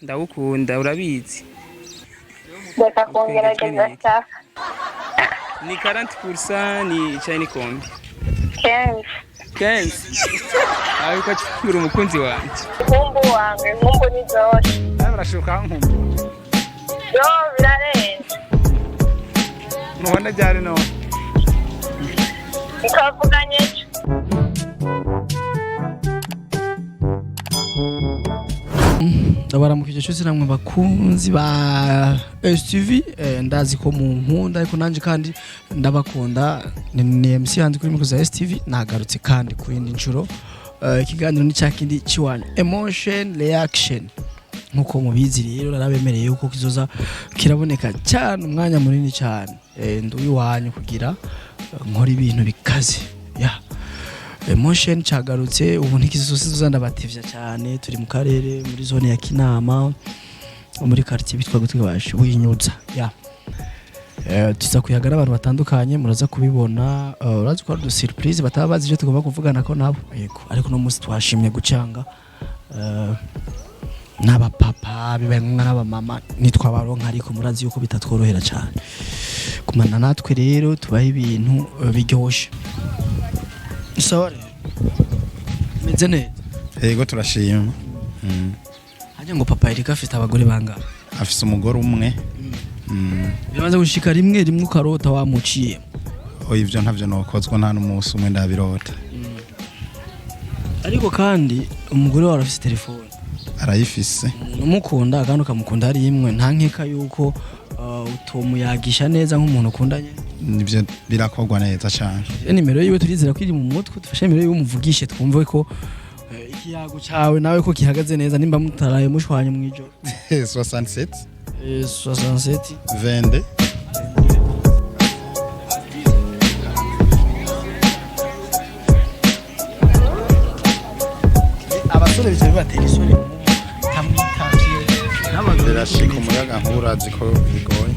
ndawukunda urabizi. Reka kongerageza cyaka. Ni 40% ni cheni kombi. Kenshi. Ayo kachukura umukunzi wanje. Nkumbu wange, nkumbu ni zose. Barashuka nkumbu. Yo birarenze. Mubona byari no. Ikavuganye. Ndabaramukije cyose namwe bakunzi ba ASE TV ndazi ko mu nkunda ariko nanje kandi ndabakunda ni MC hanze kuri mikuza ASE TV nagarutse kandi ku yindi ncuro ikiganiro ni cyakindi ciwana emotion reaction nkuko mubizi rero narabemereye yuko kizoza kiraboneka cyane umwanya munini cyane nduyu wanyu kugira nkora ibintu bikaze emotion cagarutse ubu ntikizosi zuzandabativya cyane turi mu karere muri zone ya Kinama muri quartier bitwa gutwibashe winyuza tuza kuyagara abantu batandukanye muraza kubibona urazi ko ari surprise batabazi je tugomba kuvugana ko nabo yego ariko no musi twashimye gucanga n'aba papa bibenga n'aba mama nitwabaronka ariko murazi yuko bitatworohera cyane kumana natwe rero tubaho ibintu biryoshe. Sorry. Meze neza. Yego turashima. Haje ngo papa Erika afite abagore banga. Afise umugore umwe. Bimaze gushika rimwe ukarota wamuciye. Ivyo ntavyo nokozwa nta n'umunsi umwe ndabirota. Ariko kandi umugore wawe afite telefone. Arayifise. Umukunda kandi ukamukunda ari imwe nta nkeka yuko utomuyagisha neza nk'umuntu ukundanye. Nivyo birakogwa neza cyane. Nimero yiwe turizera kwiri mu mutwe tufashe nimero yiwe umuvugishe twumve ko ikiyago cyawe nawe ko kihagaze neza nimba mutaraye mushwanye mu ijoro. 67 67 22 abasore bicaye batera isore tamwitavye n'abagore birashika umuyaga nk'urazi ko bigoye.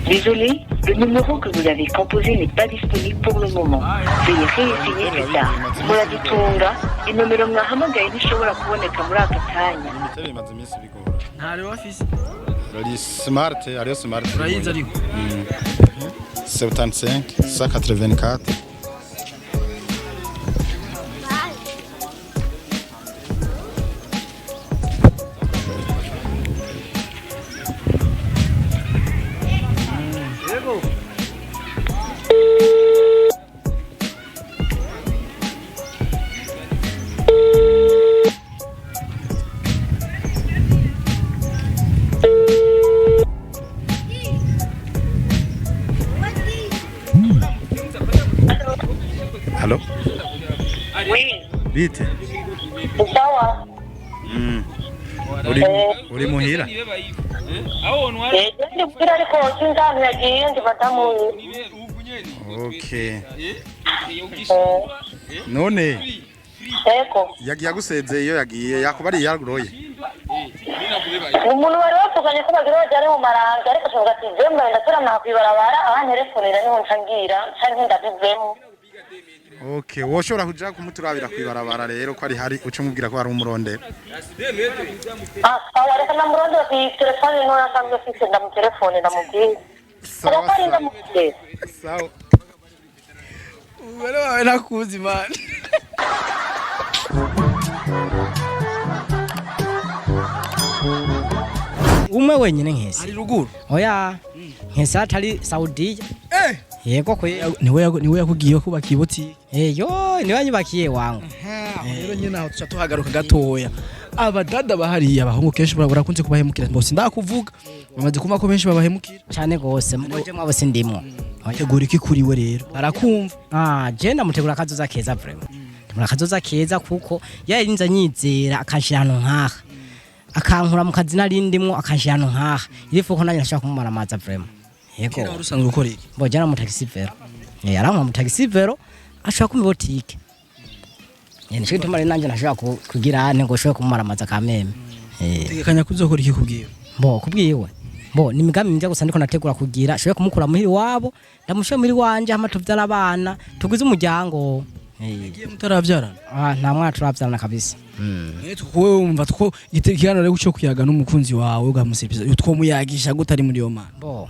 Désolé, le numéro que vous avez composé n'est pas disponible pour le moment. Veuillez réessayer plus tard. Muragitunga, inomero mwahamagaye ntishobora kuboneka muri aka kanya. Bimaze iminsi bigora. ntari wafise Ari smart, ariyo smart. urayiza ariko 75 184. Allô? Oui. Bite? Sawa. Uri muhira? Ndi kugira ariko sinzanu yagiye ndi badamu. Okay. None Eko. yagiye agusezeye iyo yagiye yakubari yaguroye. Umuntu wari wavuganye ko bagira bajyane mu maranga ariko tuvuga ati jemwe ndatura nakwibarabara abanterefonera niho ncangira canke ndabivemo. Okay, woshobora kuja kumuturabira kwibarabara rero ko ari hari uca mubwira ko ari umurondera. Sawa reka namurondera ku telefone niho nasanzwe mfise ndamutelefone ndamubwira. Sawa Ariko ndamubwira. sawa. umugore wawe nakuzi man umwe wenyine nkese ari ruguru oya nkese atari saudiya yego ko niwe yakugiye kubaka ibotike yo niwe yanyubakiye wangu rero nyine aho tuca tuhagaruka gatoya abadada bahariye abahungu kenshi barakunze kubahemukira mbose ndakuvuga bamaze kuma ko benshi babahemukira cyane gose muje mwabo sindimwo tegura iki kuri we rero barakumva je ndamutegura kazoza keza vraiment ndamura kazoza keza kuko yarinza nyizera akashira hano nkaha akankura mu kazina rindimwo akashira hano nkaha irifu ko nanye nashaka kumumara amaza vraiment yego kera urusanzwe ukora iki mbojana mu taxi vero yarankwa mu taxi vero ashaka kuma boutique nishwe tumare nanje nashaka kugira ane ngo shwe kumara amaza kameme tegekanya kuzokora iki kubwiwe kubwiwe bo ni imigambi myiza gusa ndiko nategura kugira shoye kumukura muhiri wabo ndamushoye muri wanje hama tuvyara abana tugize umuryango yagiye mutaravyarana nta mwana turavyarana kabisa wewe wumva two ikiganiro rero cyo kuyaga n'umukunzi wawe ugamusipisa utwo muyagisha gutari muri yo mana bo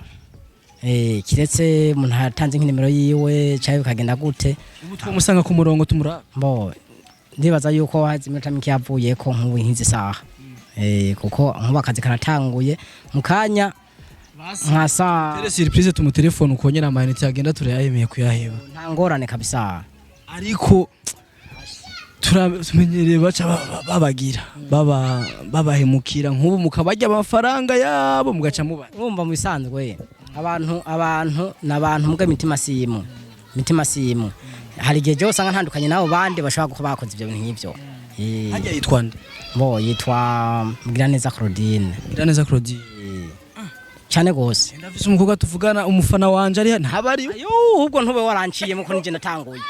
kiretse umuntu yatanze nk'inimero yiwe cyayo bikagenda gute utwo musanga ku murongo tumura bo ndibaza yuko hazi iminota mike yavuye ko nk'ubu nkizi saha kuko nkuba akazi karatanguye mukanya nkasa tere surprise tumutelefone ukonyera amayinite yagenda turayemeye kuyaheba nta ngorane kabisa ariko turamenyereye baca babagira babahemukira nk'ubu mukabajya amafaranga yabo mugaca muba urumva mu bisanzwe abantu nabantu muga mitima simu hari igihe je usanga ntandukanye nabo bandi bashobora kuba bakoze ibyo bintu nk'ivyo hajya yitwa nde bo yitwa Giraneza Claudine cyane gose ndafise umukobwa tuvugana umufana wanje ari ntabari ubwo ntube waranciye muko nije natanguye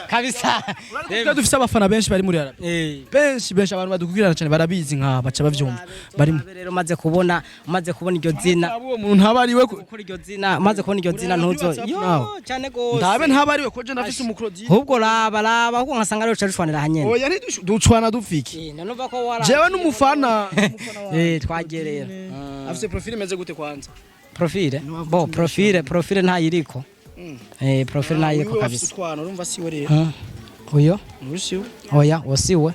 kabisa rero dufise abafana benshi bari muri Arabie benshi abantu badukugirana cyane barabizi nka baca bavyumva bari rero maze kubona iryo zina abo umuntu ntabari we kuri iryo zina maze kubona iryo zina ntuzo cyane gose ndabe ntabari we koje ndafise umukrodine ubwo raba ahubwo nkasanga rero cyarishwanira hanyene oya ntiducwana dufiki numva ko wara jewe n'umufana twagerera afise profile meze gute kwanza profile bo profile ntayiriko profile ntayiriko kabisa utwana urumva siwe rero uyo usiwe oya wasiwe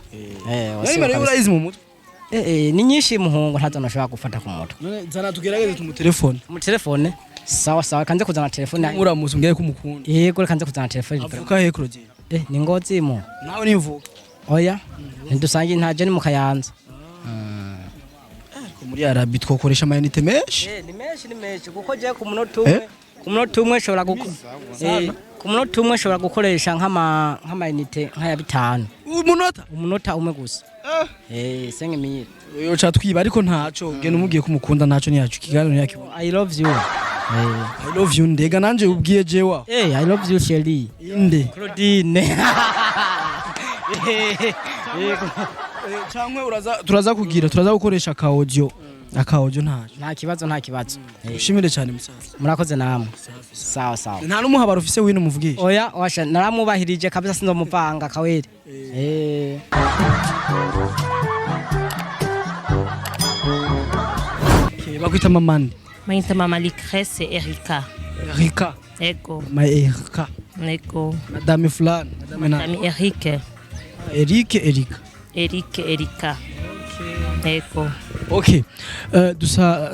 wasiwe rero urayizi mu mutwe ni nyinshi muhungu ntazo nashobora gufata ku mutwe none zana tugerageze mu telefone sawa kanze kuzana telefone muramuzi mbere kumukunda yego kanze kuzana telefone avuka he Claudine ni ngozi mu nawe nimvuka oya ntidusangiye ntaje ni mu Kayanza muri Arabie twokoresha amayinite menshi ni menshi kuko je ku munota umwe shobora gukoresha nk'amayinite nk'aya 5 umunota umwe gusa 5000 yo catwiba ariko ntaco gene umugiye kumukunda ntaco ni yacu kiganiro yakibona I love you ndega nanje ubwiye jewa I love you cheri inde Claudine cyangwe turaza gukoresha aka audio nta kibazo ushimire cyane musaza murakoze namwe sawa nta n'umuhabara ufise wino muvugisha oya washa naramubahirije kabisa sinzomupanga kaweri bakwita mamande Maita mama Likrese Erika. Ego. Ma Erika. Ego. Madame fulani. Madame Erika. Erika. Ego. Okay. Dusa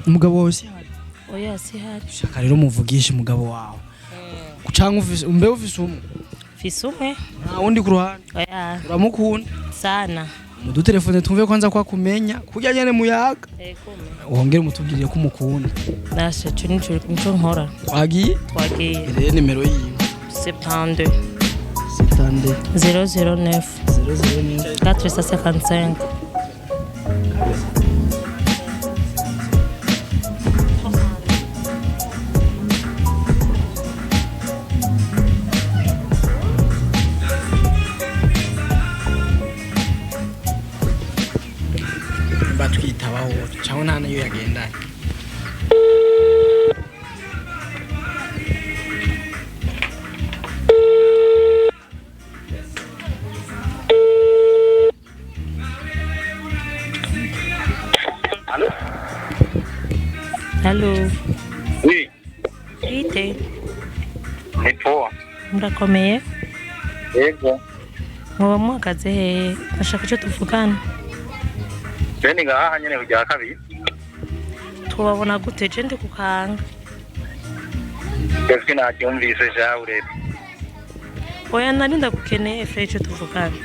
umugabo wawe si hari. Oya si hari. Shaka rero muvugisha umugabo wawe. Kucanga ufise umwe. Fise umwe? Undi ku ruhande. Oya. Uramukunda? Sana. Mudu telefone tumve kwanza kwa kumenya kujya nyene muyaga. Ego. Wongere umutubwiriye ko umukunda. Nasha nico nkora. Twagiye? Ire nimero yiwe. 72 009 455. Batwitabaho cyangwa nta nayo yagenda. Allô. Oui. Ite. Nipo. Murakomeye? Yego. Muba mwakaze he? Ashaka icyo tuvugana. Jeni ngaha nyene kujya kabiri. Tubabona gute je ndi kukanga? Deski na cyumvise jaure. Oya nari ndagukeneye fe icyo tuvugana.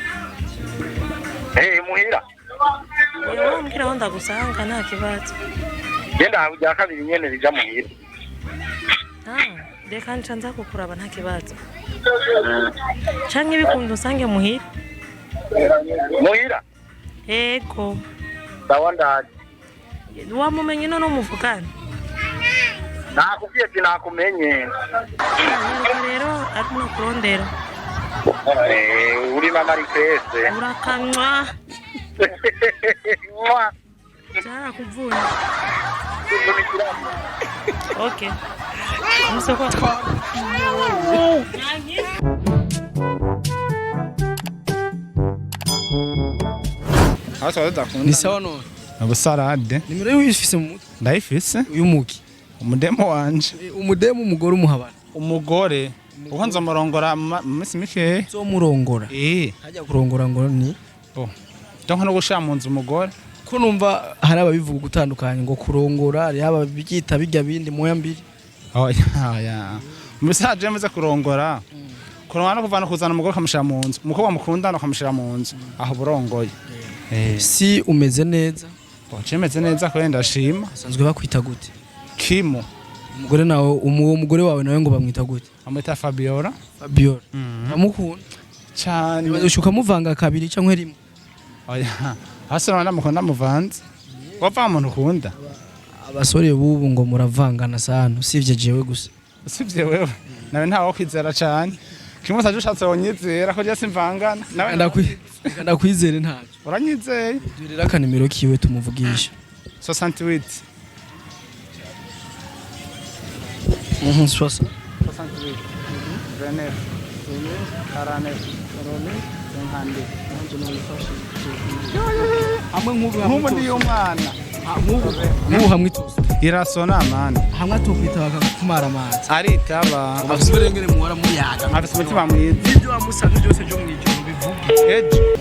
Muhira. Oya wambwira aho ndagusanga nta kibazo. Genda kujya kabiri nyene rija muhira. Reka ncanza kukuraba nta kibazo. Canke bikunda usange muhira? Muhira? Ego. Ndawanda. Wamumenye none muvugana? Nakubwiye ati nakumenye. Rero arimo kurondera. Uri mama Likrese. Urakanywa. Cyarakuvuna. Okay. Musoko. Ni sawa none. Abusarade. Nimero y'ufise mu mutwe. Ndayifise. Uyu muki. Umudemo wanje. Umudemo umugore umuhabana. Umugore. Uko nza murongora misi mike. Zo murongora. Hajya kurongora ngo ni. Donko no gushira mu nzu umugore. Ko numva hari ababivuga gutandukanye ngo kurongora ari aba byita bijya bindi moya mbiri. Ya. Musaje yamaze kurongora. Kurongora no kuvana kuzana umugore kamushira mu nzu. Umukobwa mukundana kamushira mu nzu. Aho burongoye. Si umeze neza. Cemeze neza ko ndashima. Sanzwe bakwita gute? Kimo. Umugore nawe umugore wawe nawe ngo bamwita gute? Amwita Fabiola. Fabiola. Amukunda. Cyane. Bazushuka muvanga kabiri cyangwa rimwe. Oya. Hasi none mukunda muvanze. Wava umuntu ukunda. Abasore bubu ngo muravangana sana usivye jewe gusa. Usivye wewe. Nawe ntawo kwizera cyane. Kimwe saje ushatse wonyizera ko je simvangana. Nawe ndakwizere ntacyo. Uranyizeye. Durira akanimero kiwe tumuvugisha. 68. 68. 68. 29. 49. Amwe nk'ubu ndi y'umwana. Nk'ubu hamwe tuzi. Irasona amana. Hamwe tukwita bakakumara amazi. Aritaba. Afise uburengere muhora muyaga. Afise umutima mwiza. Ibyo wamusanga byose byo mwijoro bivuge. Ejo.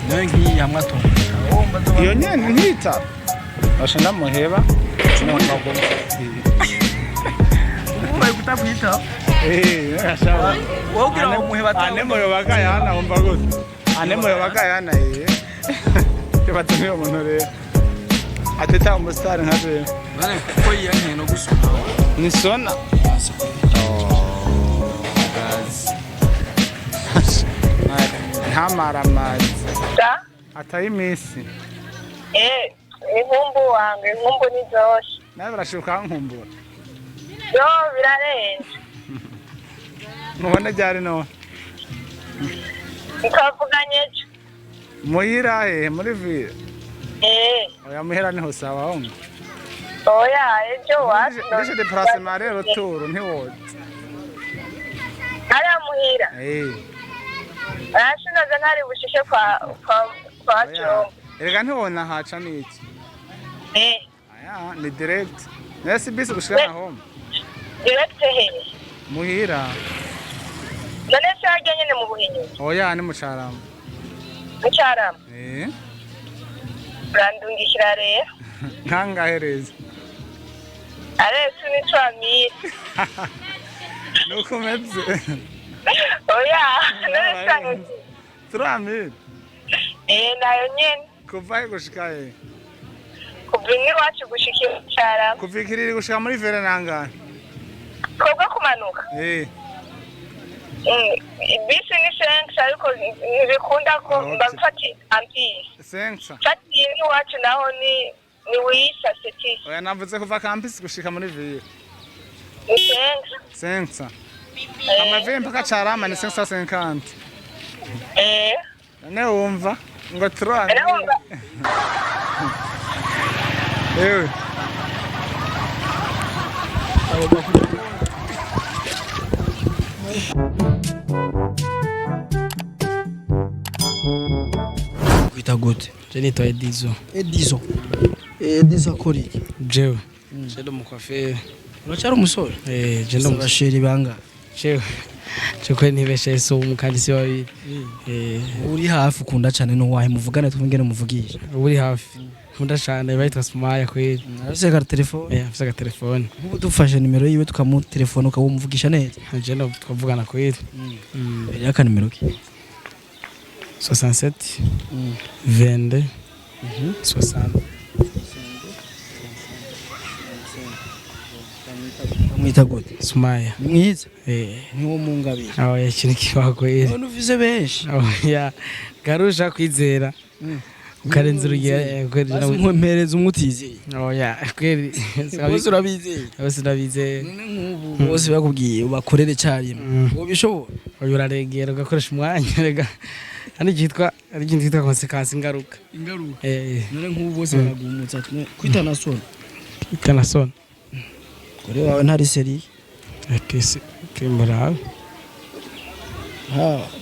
Nangi hamwe to. Iyo nyene nkita. Basha ndamuheba. Ubaye kutakwita. Ashaba. Wogira ngo muheba ta. Anemo yobagayana umva gute. Anemo yobagayana Tebatumye umuntu rero. Ateta umustar nkaje. Bane kuko yiyanke no gusona. Ni sona. Ntamara amazi. Da? Atayimisi. Inkumbu wange, inkumbu ni zose. Nawe barashuka nkumbura. Yo birarenze. Mubona ryari none? Twavuganye ejo. Muhira muri ville. Oya muhira niho sawa honga. Oya ejo wapi? Ndishe déplacement rero tour ntiwoze. Ari muhira. Arashinaza ntari bushishe kwa Jombo. Erega ntiwona haca niki? Aya ni direct. Nasi bisi gushika home. Direct he. Muhira. None cyajya nyene mu buhinyi. Oya ni mucarama. Mucarama. Brandungishira rero. Nkangahereza. Arese ni twami. Nuko meze. Oya, none Turami. Nayo nyene. Kuva gushika Kuva iwacu gushikira cyara. Kuvikirira gushika muri vere nangana. Kobwa kumanuka. Bisi ni 5 ariko ntibikunda ko mbafati ampisi. 5. Fati iwacu naho ni wisa setisi. Oya navuze kuva campus gushika muri vere. Ni 5. Amavire mpaka carama ni 550. None wumva ngo turane. Ewe. Kwita gute? Je nitwa Edizo. Edizo kuri. Jewe. Je ndo mukwafere. Uracari umusore? Je ndo abasheri banga. Jewe. Chokwe nibeshe so umukandisi wabi. Uri hafi ukunda cyane no wahe muvugana twingene muvugisha. Uri hafi. Nkunda cyane bayitwa Sumaya kweli. Afise ka telefone? Afise ka telefone. Ubu dufashe nimero yiwe tukamu telefone ukawumuvugisha neza. Je ndo twavugana kweli. Yaka nimero ki? 67 22 60. Mwita gute? Sumaya. Mwiza? Niwo mungabira. Aho yakiri kibakweli. None uvize benshi. Ya garusha kwizera. ukarenza urugero kweli umpereza umutizeye oya kweli bose urabizeye bose ndabizeye none nk'ubu bose bakubwiye ubakorere cyarimo ubishobora oya uraregera ugakoresha umwanya rega hani cyitwa ari ikintu cyitwa consequence ingaruka none nk'ubu bose baragumutsa kwitana sona ikana sona kore wawe ntari seri kese kemura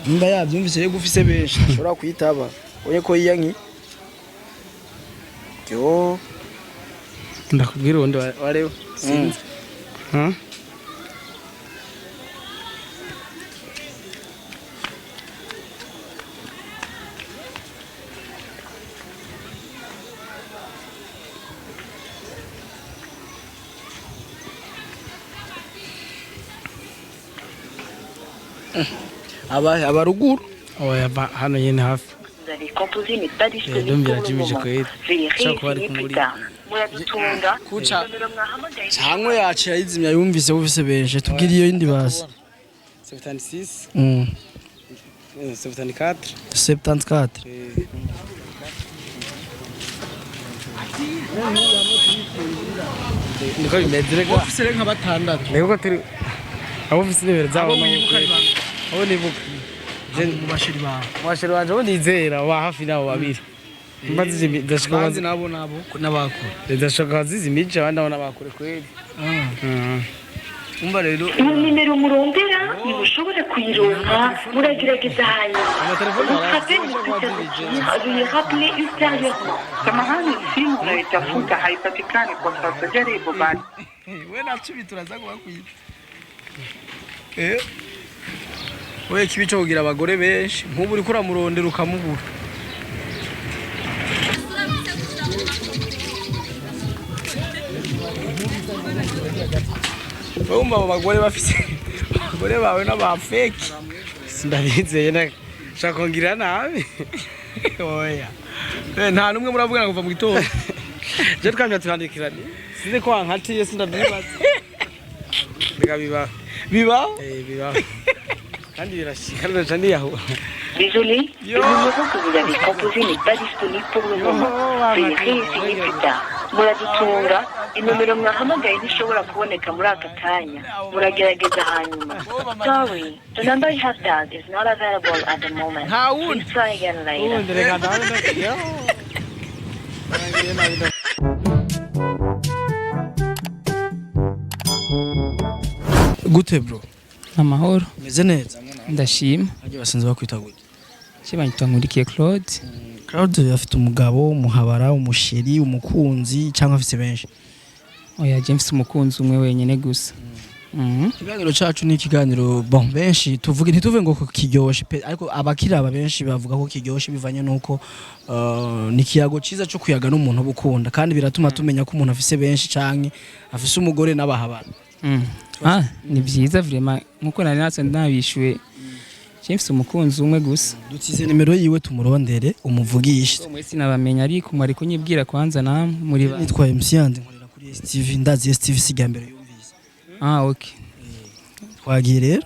nimba yabyumvise yego ufise benshi ashobora kwitaba oye ko yiyanki yo ndakubwira undi wareba sinzi abaruguru oya hano nyene hafi Vous avez composé n'est pas disponible pour le moment. Veuillez réessayer plus tard. Muradutunga. kuca cyangwa yacu yayizimya yumvise ufise benshi tubwire iyo yindi basi 76 74 74 niko bimeze rega ufise nka batandatu niko turi abo ufise nimero zabo abo nibuka mu bashiri bawe mwashiro wanje abo nizera wa hafi nabo babiri mbazi ndashaka bazi nabo n'abakuru ndashaka zizimije abandi abo nabakure kweli umva rero Iyo nimero murondera ntimushobora kuyironka muragerageza hanyuma mufate veuillez rappeler ultérieurement. Samahani, simu unayotafuta haipatikani kwa sasa, jaribu basi. we nacubi turaza kubakwita we kibi cyo kugira abagore benshi nk'ubu uri kuramurondera ukamubura Bumva abo bagore bafise abagore bawe n'abafeki sindabizeye na shaka kongira nabi oya nta numwe muravugana kuva mu gitondo je twamya turandikiranye sinzi ko wankatiye sindabyibaza biga biba biba kandi birashika ndaje ndiyaho Désolé, le numéro que vous avez composé n'est pas disponible pour le moment. Veuillez réessayer plus tard. Muradutunga, inomero mwahamagaye ntishobora kuboneka muri aka kanya. Muragerageza hanyuma. Sorry, the number you have dialed is not available at the moment. Please try again later. rega ndaje yo gute bro Amahoro meze neza ndashima aje basanze bakwita gute kibanyitwa nkurikiye Claude Claude afite umugabo umuhabara umusheri umukunzi cyangwa afite benshi oya James umukunzi umwe wenyene gusa ikiganiro cyacu ni ikiganiro bon benshi tuvuge ntituve ngo kiryoshe pe ariko abakira aba benshi bavuga ko kiryoshe bivanye nuko ni kiyago ciza cyo kuyaga n'umuntu ubukunda kandi biratuma tumenya ko umuntu afise benshi canke afise umugore n'abahabara ni byiza vraiment nkuko nari natse ndabishuwe James umukunzi umwe gusa dutize nimero yiwe tumurondere umuvugishe mwese nabamenya ariko mwari kunyibwira kwanza namwe muri ba nitwa MC Yandi nkorera kuri ASE TV ndazi ASE TV sigambere yumvise okay twagiye rero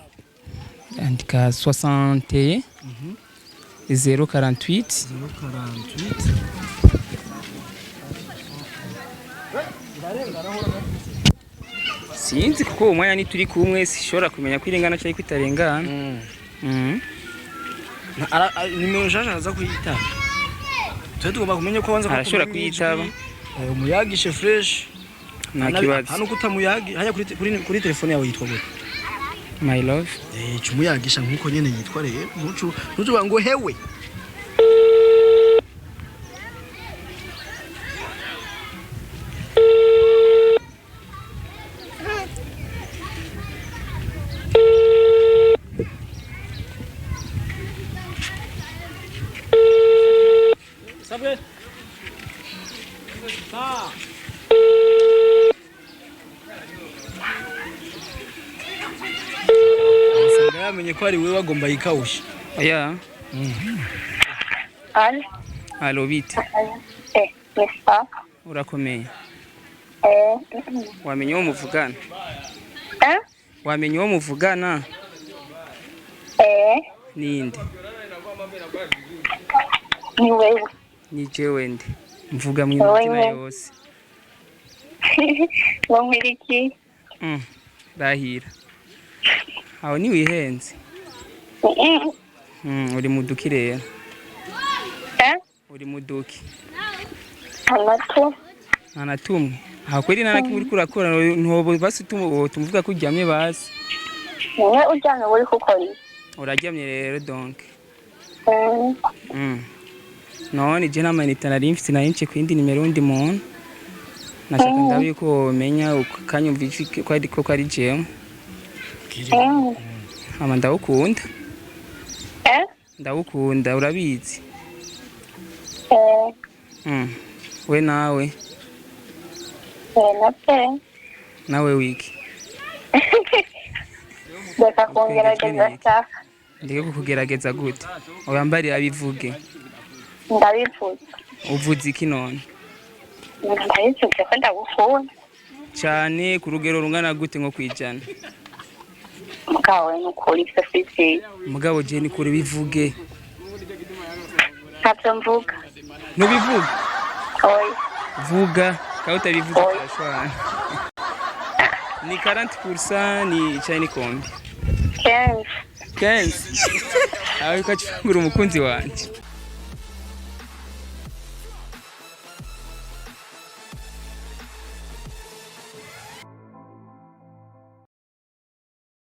andika 61 048 sinzi kuko umwanya ni turi kumwe sishobora kumenya kwirengana cyangwa kwitarengana nimero nshasha aza kuyitaba twe tugomba kumenya ko wanza arashobora kuyitaba umuyagishe fresh nta kibazo hano kutamuyagi hanya kuri telefone yawe yitwa gute my love cumuyagisha nkuko nyene yitwa rero ntucu ngo hewe Sabe? Tá. Yamenye ko ari wewe wagomba yikawusha. Oya. Allô? Allo bite. N'est-ce pas? Urakomeye. Wamenye uwo muvugana? Wamenye uwo muvugana? Eh? Ninde? Ni wewe. ni jewe ndi mvuga mu mitima yose wamwiriki rahira aho ni wihenze uri muduki rero uri muduki anatumwe aho kweri nana kimuri kurakora ntobo basi tumuvuga ko uryamye basi niwe uryamye uri kukora uraryamye rero donc none je namanita nari mfite nayince kwindi nimero ndi muntu nashaka ndabiye ko menya ukanyumvise ko ari jewe ama ndawukunda ndawukunda urabizi we nawe nawe wiki reka kungerageza cyaka ndeke kukugerageza gute uyambarira bivuge ndabifuza uvuze iki none ndabifuza ko ndagukunda cyane ku rugero rungana gute nko kwijana mugawe nukuri ufise mugabo je ni kuri bivuge ntacyo mvuga nubivuga oya vuga kaho utabivuga turashwana ni 40% ni cyane kombi kenshi kenshi aho ukacungura umukunzi wanje